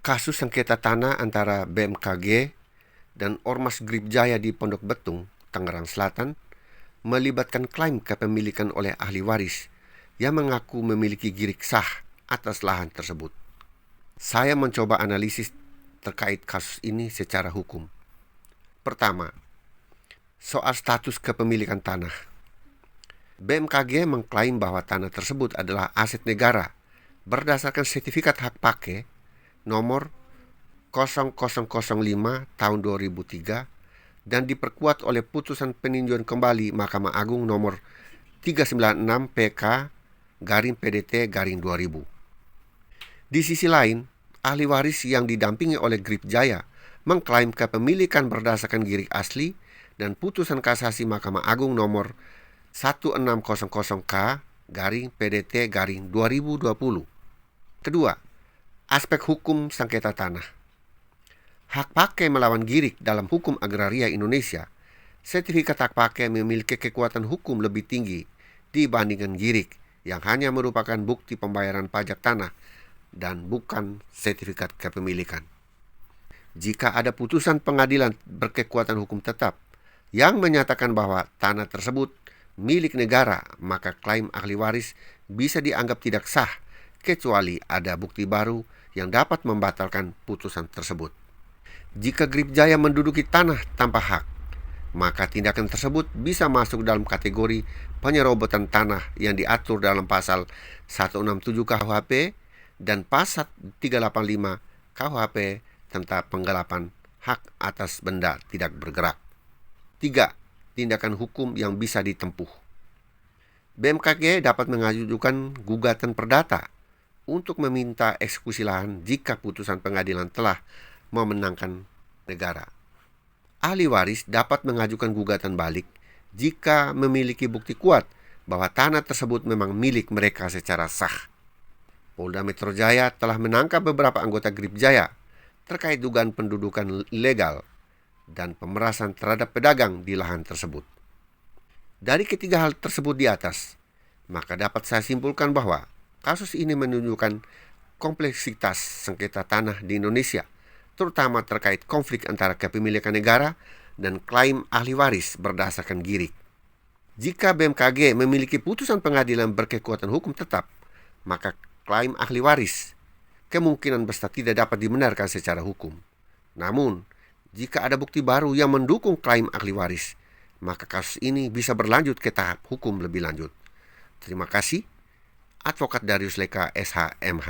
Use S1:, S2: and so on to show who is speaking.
S1: Kasus sengketa tanah antara BMKG dan Ormas Gripjaya di Pondok Betung, Tangerang Selatan, melibatkan klaim kepemilikan oleh ahli waris yang mengaku memiliki girik sah atas lahan tersebut. Saya mencoba analisis terkait kasus ini secara hukum. Pertama, soal status kepemilikan tanah. BMKG mengklaim bahwa tanah tersebut adalah aset negara berdasarkan sertifikat hak pakai nomor 0005 tahun 2003 dan diperkuat oleh putusan peninjauan kembali Mahkamah Agung nomor 396 PK PDT 2000. Di sisi lain, ahli waris yang didampingi oleh Gripjaya mengklaim kepemilikan berdasarkan girik asli dan putusan kasasi Mahkamah Agung nomor 1600K PDT 2020. Kedua, aspek hukum sengketa tanah. Hak pakai melawan girik dalam hukum agraria Indonesia. Sertifikat hak pakai memiliki kekuatan hukum lebih tinggi dibandingkan girik yang hanya merupakan bukti pembayaran pajak tanah dan bukan sertifikat kepemilikan. Jika ada putusan pengadilan berkekuatan hukum tetap yang menyatakan bahwa tanah tersebut milik negara, maka klaim ahli waris bisa dianggap tidak sah kecuali ada bukti baru yang dapat membatalkan putusan tersebut. Jika Gripjaya menduduki tanah tanpa hak, maka tindakan tersebut bisa masuk dalam kategori penyerobotan tanah yang diatur dalam pasal 167 KUHP dan pasal 385 KUHP tentang penggelapan hak atas benda tidak bergerak. 3. Tindakan hukum yang bisa ditempuh. BMKG dapat mengajukan gugatan perdata untuk meminta eksekusi lahan jika putusan pengadilan telah memenangkan negara. Ahli waris dapat mengajukan gugatan balik jika memiliki bukti kuat bahwa tanah tersebut memang milik mereka secara sah. Polda Metro Jaya telah menangkap beberapa anggota Gripjaya terkait dugaan pendudukan ilegal dan pemerasan terhadap pedagang di lahan tersebut. Dari ketiga hal tersebut di atas, maka dapat saya simpulkan bahwa kasus ini menunjukkan kompleksitas sengketa tanah di Indonesia, terutama terkait konflik antara kepemilikan negara dan klaim ahli waris berdasarkan girik. Jika BMKG memiliki putusan pengadilan berkekuatan hukum tetap, maka klaim ahli waris kemungkinan besar tidak dapat dibenarkan secara hukum. Namun, jika ada bukti baru yang mendukung klaim ahli waris, maka kasus ini bisa berlanjut ke tahap hukum lebih lanjut. Terima kasih. Advokat Darius Leka, SH, MH.